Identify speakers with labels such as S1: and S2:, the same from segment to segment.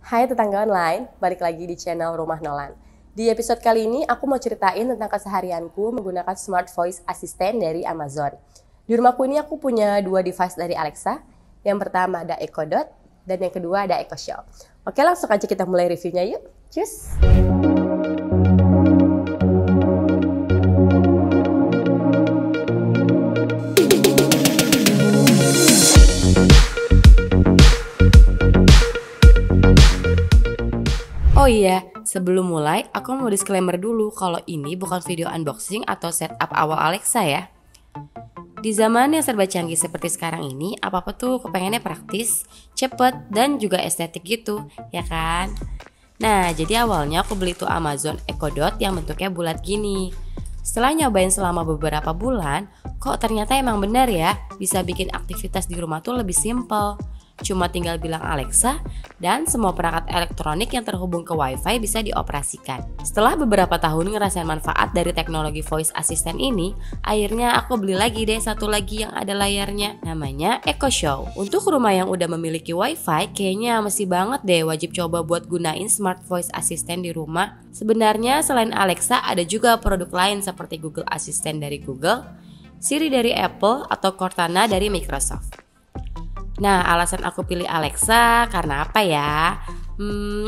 S1: Hai tetangga online, balik lagi di channel Rumah Nolan. Di episode kali ini aku mau ceritain tentang keseharianku menggunakan Smart Voice Assistant dari Amazon. Di rumahku ini aku punya dua device dari Alexa. Yang pertama ada Echo Dot dan yang kedua ada Echo Show. Oke, langsung aja kita mulai reviewnya yuk. Cus! Oh iya, sebelum mulai, aku mau disclaimer dulu kalau ini bukan video unboxing atau setup awal Alexa ya. Di zaman yang serba canggih seperti sekarang ini, apa-apa tuh kepengennya praktis, cepet, dan juga estetik gitu, ya kan? Nah, jadi awalnya aku beli tuh Amazon Echo Dot yang bentuknya bulat gini. Setelah nyobain selama beberapa bulan, kok ternyata emang benar ya, bisa bikin aktivitas di rumah tuh lebih simple. Cuma tinggal bilang Alexa dan semua perangkat elektronik yang terhubung ke Wi-Fi bisa dioperasikan. Setelah beberapa tahun ngerasain manfaat dari teknologi voice assistant ini, akhirnya aku beli lagi deh satu lagi yang ada layarnya, namanya Echo Show. Untuk rumah yang udah memiliki Wi-Fi, kayaknya mesti banget deh wajib coba buat gunain smart voice assistant di rumah. Sebenarnya selain Alexa ada juga produk lain seperti Google Assistant dari Google, Siri dari Apple, atau Cortana dari Microsoft. Nah, alasan aku pilih Alexa karena apa ya?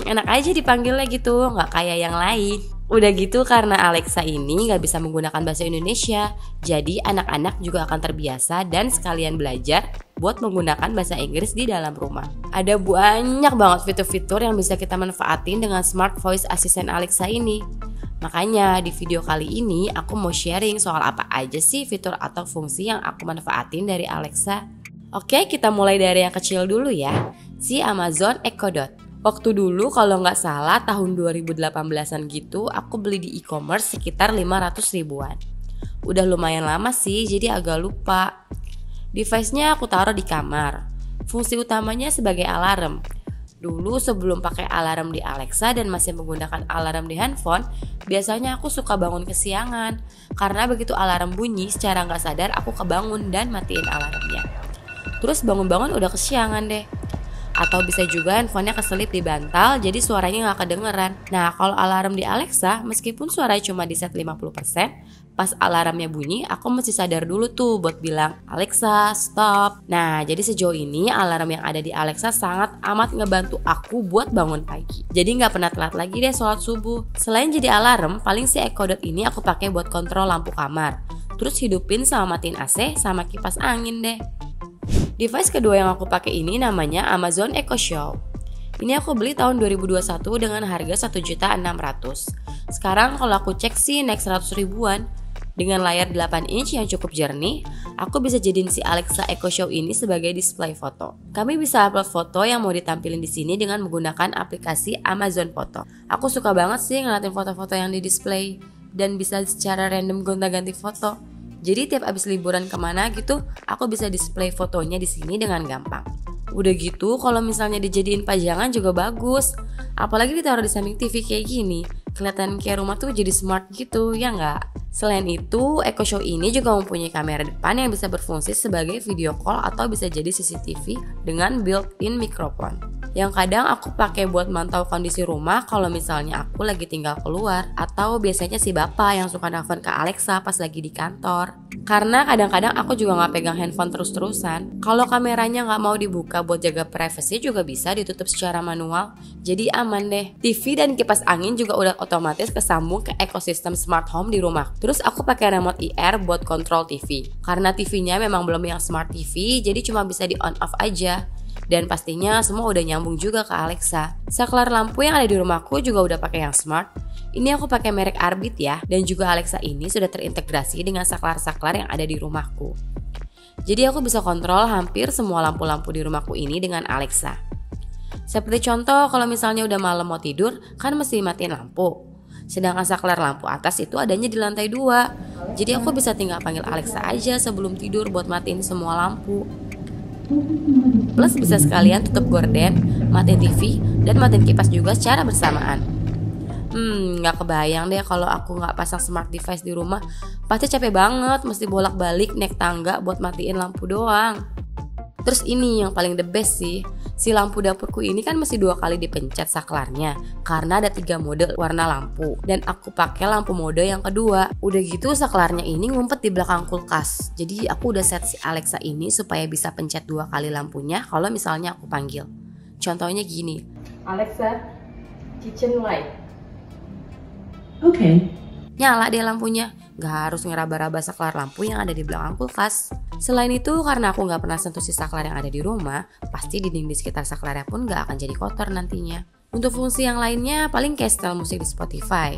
S1: Enak aja dipanggilnya gitu, nggak kayak yang lain. Udah gitu karena Alexa ini nggak bisa menggunakan bahasa Indonesia, jadi anak-anak juga akan terbiasa dan sekalian belajar buat menggunakan bahasa Inggris di dalam rumah. Ada banyak banget fitur-fitur yang bisa kita manfaatin dengan Smart Voice Assistant Alexa ini. Makanya di video kali ini aku mau sharing soal apa aja sih fitur atau fungsi yang aku manfaatin dari Alexa. Oke, kita mulai dari yang kecil dulu ya, si Amazon Echo Dot. Waktu dulu kalau nggak salah tahun 2018an gitu, aku beli di e-commerce sekitar 500 ribuan. Udah lumayan lama sih, jadi agak lupa. Device-nya aku taruh di kamar. Fungsi utamanya sebagai alarm. Dulu sebelum pakai alarm di Alexa dan masih menggunakan alarm di handphone, biasanya aku suka bangun kesiangan. Karena begitu alarm bunyi, secara nggak sadar aku kebangun dan matiin alarmnya. Terus bangun-bangun udah kesiangan deh. Atau bisa juga handphonenya keselip di bantal jadi suaranya gak kedengeran. Nah, kalau alarm di Alexa meskipun suaranya cuma di set 50%, pas alarmnya bunyi aku mesti sadar dulu tuh buat bilang Alexa stop. Nah, jadi sejauh ini alarm yang ada di Alexa sangat amat ngebantu aku buat bangun pagi. Jadi gak pernah telat lagi deh sholat subuh. Selain jadi alarm, paling si Echo Dot ini aku pakai buat kontrol lampu kamar. Terus hidupin sama matiin AC sama kipas angin deh. Device kedua yang aku pakai ini namanya Amazon Echo Show. Ini aku beli tahun 2021 dengan harga 1.600.000. Sekarang kalau aku cek sih naik 100 ribuan. Dengan layar 8 inch yang cukup jernih, aku bisa jadiin si Alexa Echo Show ini sebagai display foto. Kami bisa upload foto yang mau ditampilin di sini dengan menggunakan aplikasi Amazon Photo. Aku suka banget sih ngeliatin foto-foto yang di display dan bisa secara random gonta-ganti foto. Jadi tiap abis liburan kemana gitu, aku bisa display fotonya di sini dengan gampang. Udah gitu, kalau misalnya dijadiin pajangan juga bagus. Apalagi ditaruh di samping TV kayak gini, kelihatan kayak rumah tuh jadi smart gitu, ya nggak? Selain itu, Echo Show ini juga mempunyai kamera depan yang bisa berfungsi sebagai video call atau bisa jadi CCTV dengan built-in mikrofon. Yang kadang aku pakai buat mantau kondisi rumah kalau misalnya aku lagi tinggal keluar, atau biasanya si bapak yang suka nelfon ke Alexa pas lagi di kantor. Karena kadang-kadang aku juga nggak pegang handphone terus-terusan. Kalau kameranya nggak mau dibuka buat jaga privasi juga bisa ditutup secara manual. Jadi aman deh. TV dan kipas angin juga udah otomatis kesambung ke ekosistem smart home di rumah. Terus aku pakai remote IR buat kontrol TV. Karena TV-nya memang belum yang smart TV, jadi cuma bisa di on off aja. Dan pastinya semua udah nyambung juga ke Alexa. Saklar lampu yang ada di rumahku juga udah pakai yang smart. Ini aku pakai merek Arbit ya, dan juga Alexa ini sudah terintegrasi dengan saklar-saklar yang ada di rumahku. Jadi aku bisa kontrol hampir semua lampu-lampu di rumahku ini dengan Alexa. Seperti contoh kalau misalnya udah malam mau tidur, kan mesti matiin lampu. Sedangkan saklar lampu atas itu adanya di lantai 2. Jadi aku bisa tinggal panggil Alexa aja sebelum tidur buat matiin semua lampu. Plus bisa sekalian tutup gorden, matiin TV, dan matiin kipas juga secara bersamaan. Gak kebayang deh kalau aku gak pasang smart device di rumah. Pasti capek banget, mesti bolak-balik naik tangga buat matiin lampu doang. Terus ini yang paling the best sih, Si lampu dapurku ini kan mesti 2 kali dipencet saklarnya karena ada 3 mode warna lampu dan aku pakai lampu mode yang kedua. Udah gitu saklarnya ini ngumpet di belakang kulkas. Jadi aku udah set si Alexa ini supaya bisa pencet 2 kali lampunya kalau misalnya aku panggil. Contohnya gini, Alexa, kitchen light.
S2: Oke.
S1: Nyala deh lampunya, gak harus ngeraba-raba saklar lampu yang ada di belakang kulkas. Selain itu, karena aku gak pernah sentuh si saklar yang ada di rumah, pasti dinding di sekitar saklarnya pun gak akan jadi kotor nantinya. Untuk fungsi yang lainnya, paling kayak setel musik di Spotify.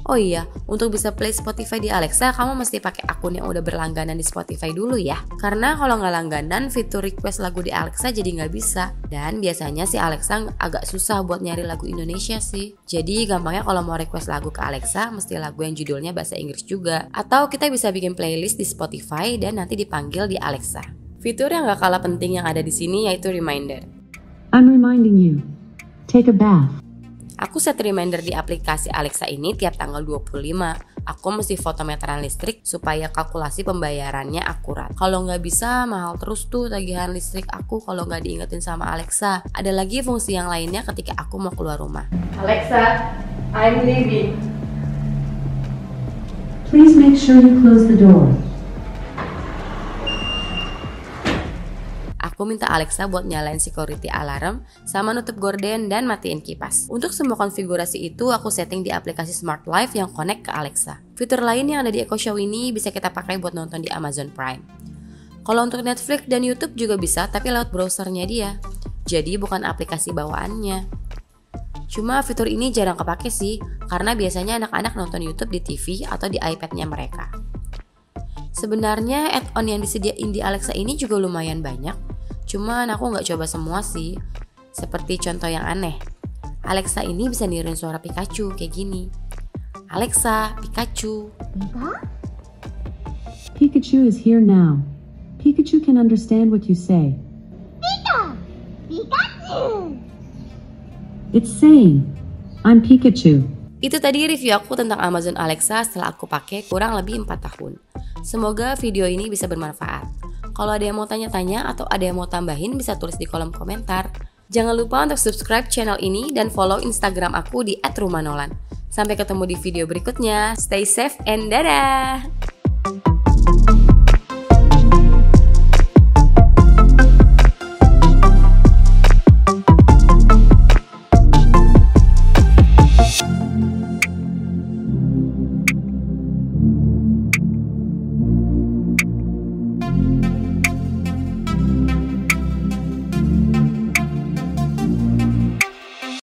S1: Oh iya, untuk bisa play Spotify di Alexa, kamu mesti pakai akun yang udah berlangganan di Spotify dulu ya. Karena kalau nggak langganan, fitur request lagu di Alexa jadi nggak bisa. Dan biasanya si Alexa agak susah buat nyari lagu Indonesia sih. Jadi gampangnya kalau mau request lagu ke Alexa, mesti lagu yang judulnya bahasa Inggris juga. Atau kita bisa bikin playlist di Spotify dan nanti dipanggil di Alexa. Fitur yang nggak kalah penting yang ada di sini yaitu reminder.
S2: I'm reminding you. Take a bath.
S1: Aku set reminder di aplikasi Alexa ini tiap tanggal 25. Aku mesti foto meteran listrik supaya kalkulasi pembayarannya akurat. Kalau nggak bisa, mahal terus tuh tagihan listrik aku kalau nggak diingetin sama Alexa. Ada lagi fungsi yang lainnya ketika aku mau keluar rumah. Alexa, I'm leaving.
S2: Please make sure you close the door.
S1: Aku minta Alexa buat nyalain security alarm, sama nutup gorden dan matiin kipas. Untuk semua konfigurasi itu aku setting di aplikasi Smart Life yang connect ke Alexa. Fitur lain yang ada di Echo Show ini bisa kita pakai buat nonton di Amazon Prime. Kalau untuk Netflix dan YouTube juga bisa, tapi lewat browsernya dia. Jadi bukan aplikasi bawaannya. Cuma fitur ini jarang kepake sih, karena biasanya anak-anak nonton YouTube di TV atau di iPad-nya mereka. Sebenarnya add-on yang disediain di Alexa ini juga lumayan banyak. Cuman aku nggak coba semua sih. Seperti contoh yang aneh, Alexa ini bisa niruin suara Pikachu kayak gini. Alexa, Pikachu.
S2: Pikachu is here now. Pikachu can understand what you say.
S3: Pika! Pikachu!
S2: It's saying, I'm Pikachu.
S1: Itu tadi review aku tentang Amazon Alexa setelah aku pakai kurang lebih 4 tahun. Semoga video ini bisa bermanfaat. Kalau ada yang mau tanya-tanya atau ada yang mau tambahin bisa tulis di kolom komentar. Jangan lupa untuk subscribe channel ini dan follow Instagram aku di @rumanolan. Sampai ketemu di video berikutnya. Stay safe and dadah!